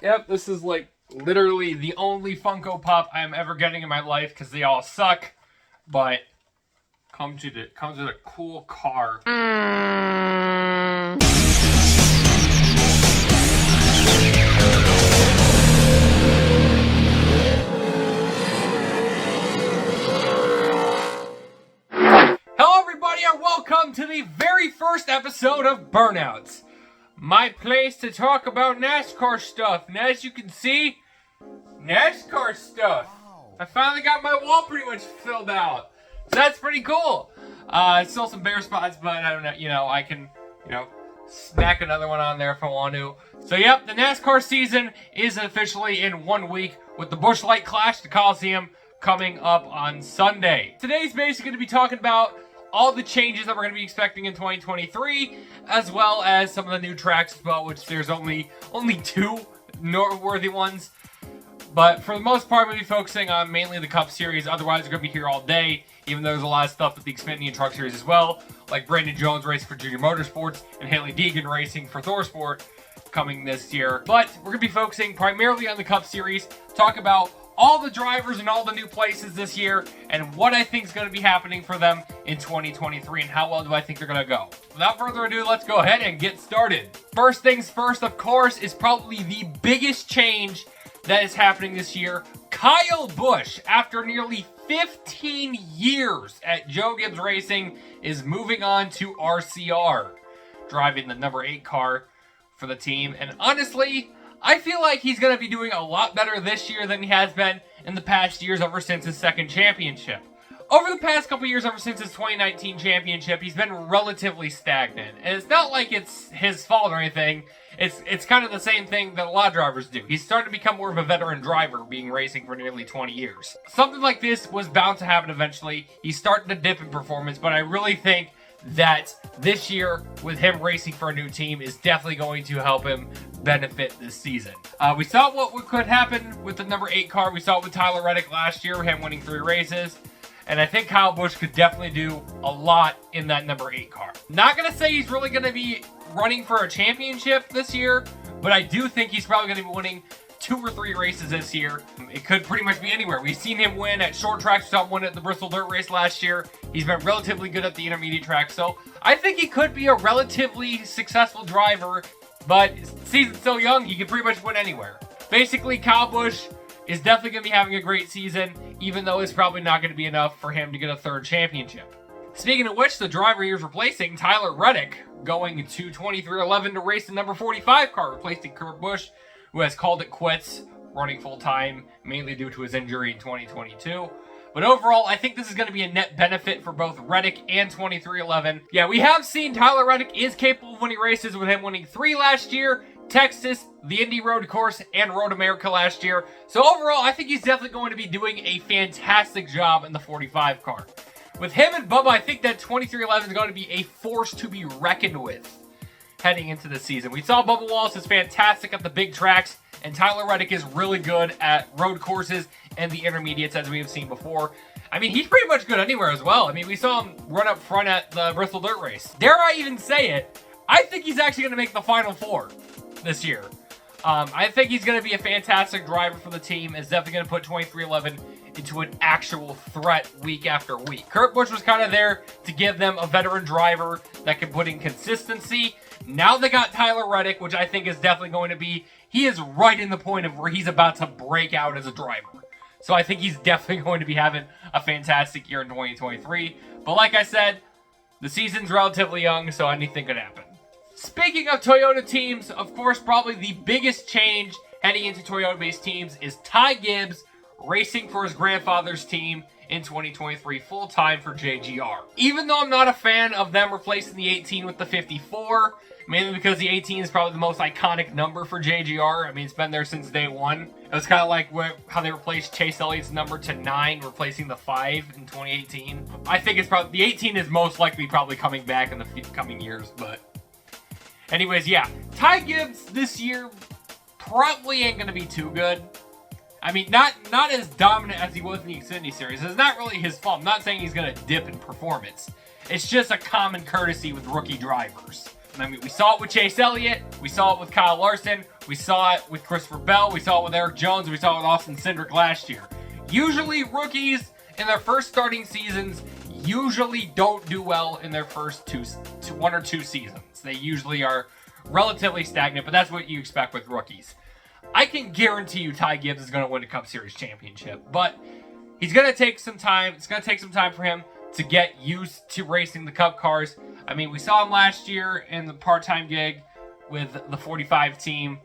Yep, this is like literally the only Funko Pop I'm ever getting in my life because they all suck. But comes with a cool car. Hello everybody and welcome to the very first episode of Burnouts. My place to talk about NASCAR stuff. And as you can see, NASCAR stuff. I finally got my wall pretty much filled out. So that's pretty cool. Still some bare spots, but I don't know, I can, smack another one on there if I want to. So yep, the NASCAR season is officially in 1 week with the Busch Light Clash, the Coliseum, coming up on Sunday. Today's basically going to be talking about all the changes that we're going to be expecting in 2023, as well as some of the new tracks as well, which there's only 2 noteworthy ones. But for the most part, we'll be focusing on mainly the Cup Series. Otherwise, we're going to be here all day, even though there's a lot of stuff with the Xfinity and Truck Series as well, like Brandon Jones racing for Junior Motorsports and Haley Deegan racing for ThorSport coming this year. But we're going to be focusing primarily on the Cup Series, talk about all the drivers and all the new places this year, and what I think is going to be happening for them in 2023, and how well do I think they're going to go. Without further ado, let's go ahead and get started. First things first, of course, is probably the biggest change that is happening this year. Kyle Busch, after nearly 15 years at Joe Gibbs Racing, is moving on to RCR, driving the number 8 car for the team. And honestly, I feel like he's going to be doing a lot better this year than he has been in the past years ever since his second championship. Over the past couple years, ever since his 2019 championship, he's been relatively stagnant. And it's not like it's his fault or anything. It's kind of the same thing that a lot of drivers do. He's starting to become more of a veteran driver, being racing for nearly 20 years. Something like this was bound to happen eventually. He's starting to dip in performance, but I really think that this year, with him racing for a new team, is definitely going to help him benefit this season. We saw what could happen with the number 8 car. We saw it with Tyler Reddick last year, him winning 3 races. And I think Kyle Busch could definitely do a lot in that number 8 car. Not going to say he's really going to be running for a championship this year, but I do think he's probably going to be winning 2 or 3 races this year. It could pretty much be anywhere. We've seen him win at short tracks. We saw him win at the Bristol Dirt Race last year. He's been relatively good at the intermediate track, so I think he could be a relatively successful driver, but season's still young, he can pretty much win anywhere. Basically, Kyle Busch is definitely going to be having a great season, even though it's probably not going to be enough for him to get a 3rd championship. Speaking of which, the driver he was replacing, Tyler Reddick, going to 2311 to race the number 45 car, replacing Kurt Busch, who has called it quits, running full-time, mainly due to his injury in 2022. But overall, I think this is going to be a net benefit for both Reddick and 2311. Yeah, we have seen Tyler Reddick is capable of winning races, with him winning 3 last year, Texas, the Indy Road Course, and Road America last year. So overall, I think he's definitely going to be doing a fantastic job in the 45 car. With him and Bubba, I think that 2311 is going to be a force to be reckoned with heading into the season. We saw Bubba Wallace is fantastic at the big tracks, and Tyler Reddick is really good at road courses and the intermediates, as we have seen before. I mean, he's pretty much good anywhere as well. I mean, we saw him run up front at the Bristol Dirt Race. Dare I even say it, I think he's actually going to make the Final 4 this year. I think he's going to be a fantastic driver for the team. Is definitely going to put 2311 into an actual threat week after week. Kurt Busch was kind of there to give them a veteran driver that can put in consistency. Now they got Tyler Reddick, which I think is definitely going to be, he is right in the point of where he's about to break out as a driver. So I think he's definitely going to be having a fantastic year in 2023. But like I said, the season's relatively young, so anything could happen. Speaking of Toyota teams, of course, probably the biggest change heading into Toyota-based teams is Ty Gibbs racing for his grandfather's team in 2023 full-time for JGR. Even though I'm not a fan of them replacing the 18 with the 54, mainly because the 18 is probably the most iconic number for JGR. I mean, it's been there since day one. It was kind of like how they replaced Chase Elliott's number to 9, replacing the 5 in 2018. I think it's probably, the 18 is most likely probably coming back in the coming years, but anyways, yeah. Ty Gibbs this year probably ain't going to be too good. I mean, not as dominant as he was in the Xfinity Series. It's not really his fault. I'm not saying he's going to dip in performance. It's just a common courtesy with rookie drivers. I mean, we saw it with Chase Elliott. We saw it with Kyle Larson. We saw it with Christopher Bell. We saw it with Eric Jones. We saw it with Austin Cindric last year. Usually rookies in their first starting seasons usually don't do well in their first one or two seasons. They usually are relatively stagnant, but that's what you expect with rookies. I can guarantee you Ty Gibbs is going to win a Cup Series championship, but he's going to take some time. It's going to take some time for him to get used to racing the Cup cars. I mean, we saw him last year in the part-time gig with the 45 team.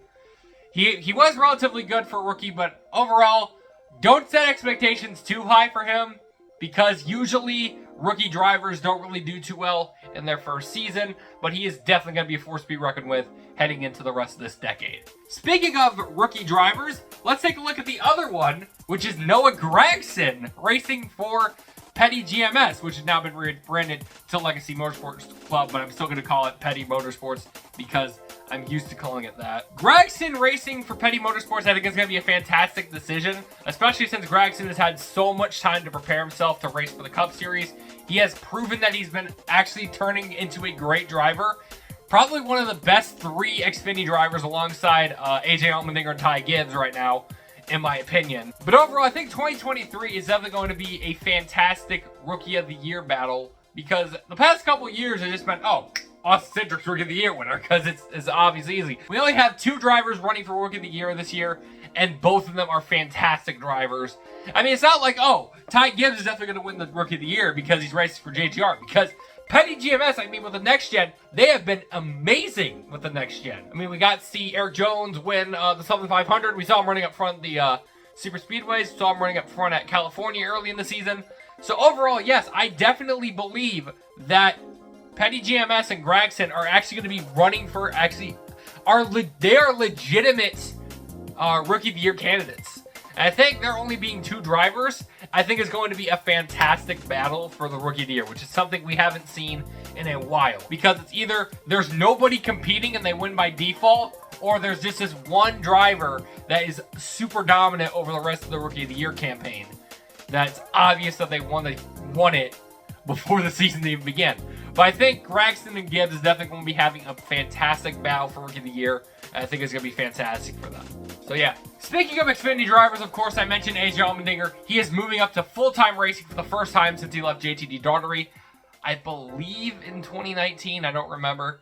He was relatively good for a rookie, but overall, don't set expectations too high for him, because usually rookie drivers don't really do too well in their first season, but he is definitely going to be a force to be reckoned with heading into the rest of this decade. Speaking of rookie drivers, let's take a look at the other one, which is Noah Gragson racing for Petty GMS, which has now been rebranded to Legacy Motorsports Club, but I'm still going to call it Petty Motorsports because I'm used to calling it that. Gragson racing for Petty Motorsports, I think is going to be a fantastic decision, especially since Gragson has had so much time to prepare himself to race for the Cup Series. He has proven that he's been actually turning into a great driver. Probably one of the best three Xfinity drivers alongside AJ Allmendinger and Ty Gibbs right now, in my opinion. But overall, I think 2023 is definitely going to be a fantastic Rookie of the Year battle, because the past couple years have just been, oh, Austin Cindric's Rookie of the Year winner, because it's obviously easy. We only have 2 drivers running for Rookie of the Year this year, and both of them are fantastic drivers. I mean, it's not like, oh, Ty Gibbs is definitely going to win the Rookie of the Year because he's racing for JGR, because Petty GMS, I mean, with the next gen, they have been amazing with the next gen. I mean, we got to see Eric Jones win the Southern 500. We saw him running up front the Super Speedways. Saw him running up front at California early in the season. So overall, yes, I definitely believe that Petty GMS and Gragson are actually going to be running for, they are legitimate Rookie of the Year candidates. And I think there only being 2 drivers, I think is going to be a fantastic battle for the Rookie of the Year, which is something we haven't seen in a while. Because it's either there's nobody competing and they win by default, or there's just this one driver that is super dominant over the rest of the Rookie of the Year campaign. That's obvious that they won it before the season even began. But I think Gragson and Gibbs is definitely going to be having a fantastic battle for Rookie of the Year. And I think it's going to be fantastic for them. So yeah. Speaking of Xfinity drivers, of course, I mentioned AJ Allmendinger. He is moving up to full-time racing for the first time since he left JTG Daugherty. I believe in 2019. I don't remember.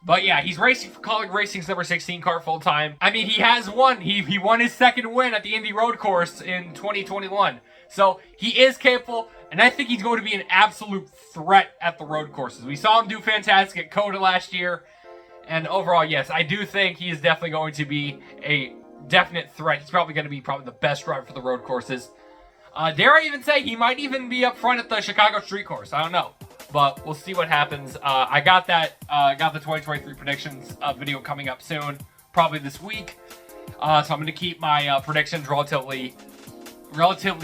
But yeah, he's racing for Colleague Racing's number 16 car full-time. I mean, he has won. He won his second win at the Indy Road Course in 2021. So he is capable, and I think he's going to be an absolute threat at the road courses. We saw him do fantastic at COTA last year. And overall, yes, I do think he is definitely going to be a definite threat. He's probably going to be the best driver for the road courses. Dare I even say he might even be up front at the Chicago Street Course. I don't know, but we'll see what happens. I got the 2023 predictions video coming up soon, probably this week. So I'm going to keep my predictions relatively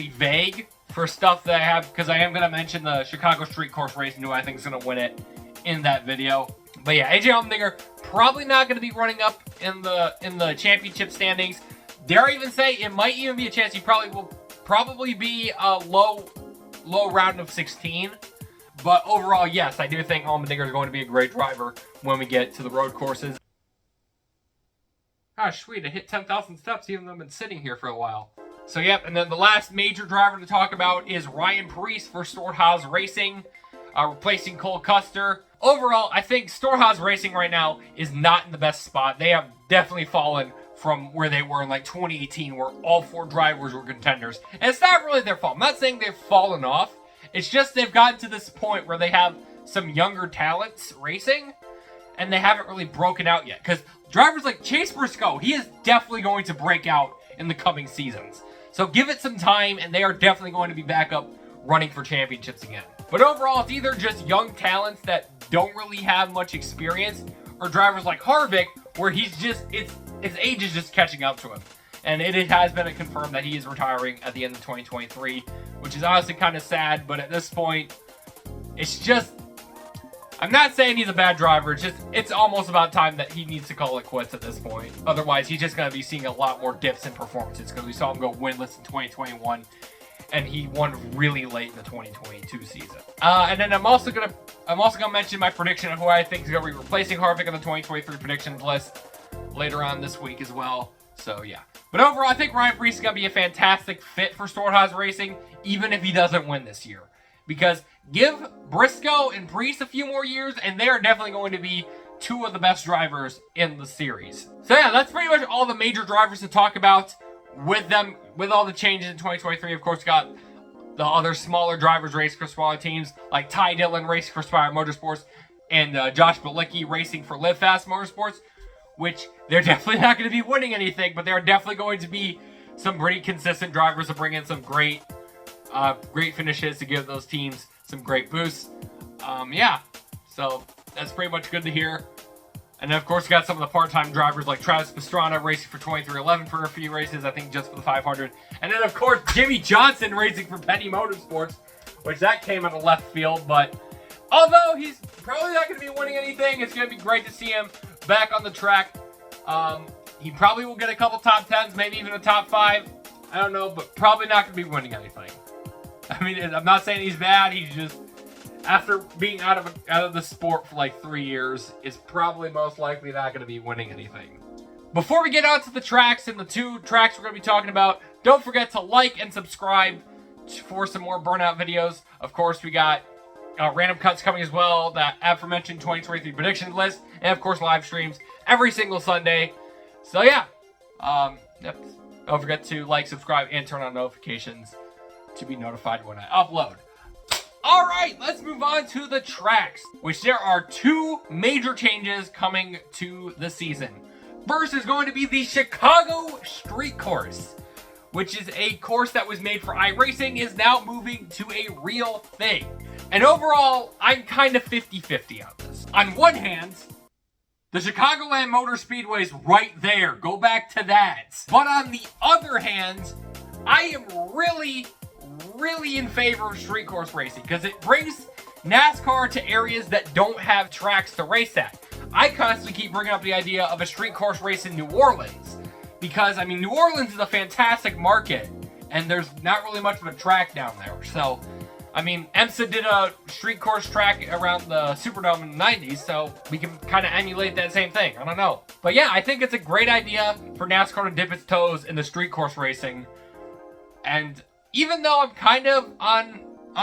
vague for stuff that I have, because I am going to mention the Chicago Street Course race and who I think is going to win it in that video. But yeah, AJ Allmendinger probably not going to be running up in the championship standings. Dare I even say it might even be a chance he will be a low round of 16. But overall, yes, I do think Allmendinger is going to be a great driver when we get to the road courses. Ah, sweet, I hit 10,000 steps even though I've been sitting here for a while. So yep, and then the last major driver to talk about is Ryan Preece for Storehouse Racing, replacing Cole Custer. Overall, I think Storehouse Racing right now is not in the best spot. They have definitely fallen from where they were in like 2018, where all 4 drivers were contenders. And it's not really their fault. I'm not saying they've fallen off. It's just they've gotten to this point where they have some younger talents racing, and they haven't really broken out yet. Because drivers like Chase Briscoe, he is definitely going to break out in the coming seasons. So give it some time, and they are definitely going to be back up running for championships again. But overall, it's either just young talents that don't really have much experience, or drivers like Harvick, where his age is just catching up to him. And it has been confirmed that he is retiring at the end of 2023, which is honestly kind of sad, but at this point, it's just, I'm not saying he's a bad driver, it's almost about time that he needs to call it quits at this point. Otherwise, he's just going to be seeing a lot more dips in performances, because we saw him go winless in 2021, and he won really late in the 2022 season. And then I'm also gonna mention my prediction of who I think is gonna be replacing Harvick on the 2023 predictions list. later on this week as well. So, yeah. But overall, I think Ryan Preece is going to be a fantastic fit for Storehouse Racing, even if he doesn't win this year. Because give Briscoe and Preece a few more years, and they are definitely going to be two of the best drivers in the series. So, yeah, that's pretty much all the major drivers to talk about with them, with all the changes in 2023. Of course, we got the other smaller drivers racing for smaller teams, like Ty Dillon racing for Spire Motorsports, and Josh Bilicki racing for Live Fast Motorsports, which they're definitely not going to be winning anything, but they're definitely going to be some pretty consistent drivers to bring in some great finishes to give those teams some great boosts. Yeah, so that's pretty much good to hear. And then, of course, we got some of the part-time drivers like Travis Pastrana racing for 2311 for a few races, I think just for the 500. And then, of course, Jimmy Johnson racing for Penny Motorsports, which that came out of left field. But although he's probably not going to be winning anything, it's going to be great to see him back on the track. He probably will get a couple top 10s, maybe even a top 5. I don't know, but probably not going to be winning anything. I mean, I'm not saying he's bad. He's just, after being out of the sport for like 3 years, is probably most likely not going to be winning anything. Before we get on to the tracks and the 2 tracks we're going to be talking about, don't forget to like and subscribe for some more Burnout videos. Of course, we got random cuts coming as well, that aforementioned 2023 prediction list, and of course live streams every single Sunday. So yeah, yep. Don't forget to like, subscribe, and turn on notifications to be notified when I upload. Alright, let's move on to the tracks, which there are 2 major changes coming to the season. First is going to be the Chicago Street Course, which is a course that was made for iRacing, is now moving to a real thing. And overall, I'm kind of 50-50 on this. On one hand, the Chicagoland Motor Speedway is right there. Go back to that. But on the other hand, I am really in favor of street course racing because it brings NASCAR to areas that don't have tracks to race at. I constantly keep bringing up the idea of a street course race in New Orleans because, I mean, New Orleans is a fantastic market and there's not really much of a track down there. So, I mean, IMSA did a street course track around the Superdome in the 90s, so we can kind of emulate that same thing. I don't know. But yeah, I think it's a great idea for NASCAR to dip its toes in the street course racing. And even though I'm kind of on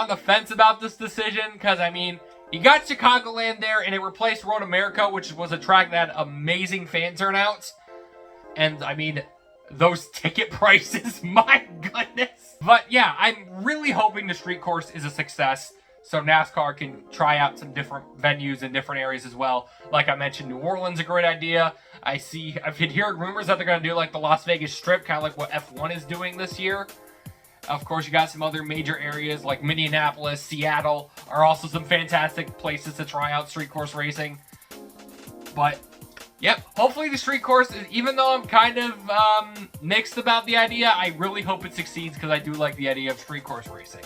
the fence about this decision, because, I mean, you got Chicagoland there, and it replaced Road America, which was a track that had amazing fan turnouts. And, I mean, those ticket prices, my goodness. But, yeah, I'm really hoping the street course is a success, so NASCAR can try out some different venues in different areas as well. Like I mentioned, New Orleans is a great idea. I've been hearing rumors that they're going to do, like, the Las Vegas Strip, kind of like what F1 is doing this year. Of course, you got some other major areas like Minneapolis, Seattle are also some fantastic places to try out street course racing. But, yep, hopefully the street course, even though I'm kind of mixed about the idea, I really hope it succeeds because I do like the idea of street course racing.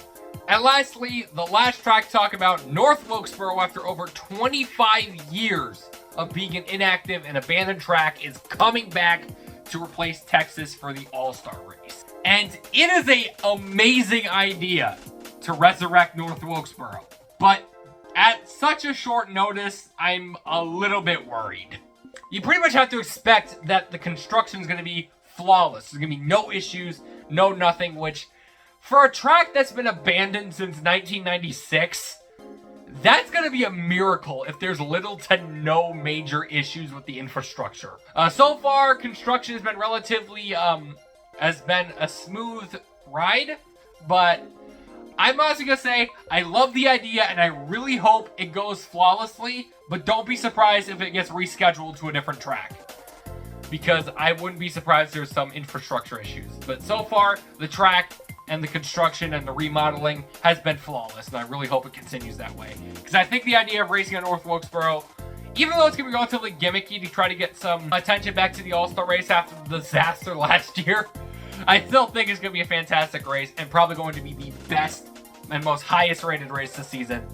And lastly, the last track to talk about, North Wilkesboro, after over 25 years of being an inactive and abandoned track, is coming back to replace Texas for the All-Star race. And it is an amazing idea to resurrect North Wilkesboro. But at such a short notice, I'm a little bit worried. You pretty much have to expect that the construction is going to be flawless. There's going to be no issues, no nothing, which for a track that's been abandoned since 1996, that's going to be a miracle if there's little to no major issues with the infrastructure. So far, construction has been relatively, has been a smooth ride, but I'm honestly going to say I love the idea and I really hope it goes flawlessly, but don't be surprised if it gets rescheduled to a different track, because I wouldn't be surprised if there's some infrastructure issues. But so far, the track and the construction and the remodeling has been flawless, and I really hope it continues that way. Because I think the idea of racing at North Wilkesboro, even though it's going to be relatively gimmicky to try to get some attention back to the All-Star race after the disaster last year, I still think it's going to be a fantastic race and probably going to be the best and most highest rated race this season.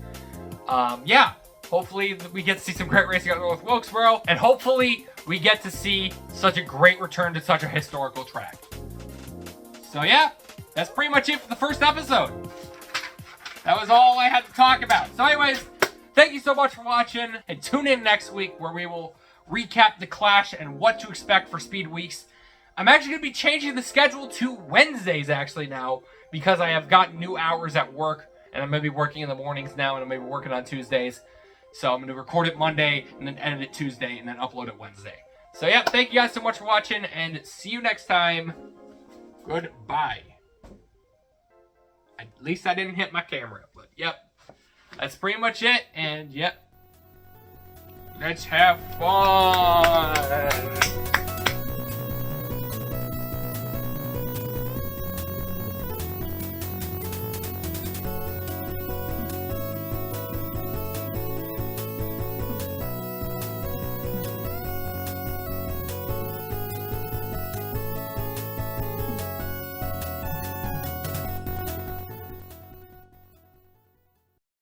Yeah, hopefully we get to see some great racing at North Wilkesboro, and hopefully we get to see such a great return to such a historical track. So yeah, that's pretty much it for the first episode. That was all I had to talk about. So anyways, thank you so much for watching, and tune in next week where we will recap the Clash and what to expect for Speed Weeks. I'm actually going to be changing the schedule to Wednesdays actually now because I have gotten new hours at work, and I'm going to be working in the mornings now, and I'm going to be working on Tuesdays. So I'm going to record it Monday and then edit it Tuesday and then upload it Wednesday. So yeah, thank you guys so much for watching, and see you next time. Goodbye. At least I didn't hit my camera, but yep. That's pretty much it, and yep. Let's have fun.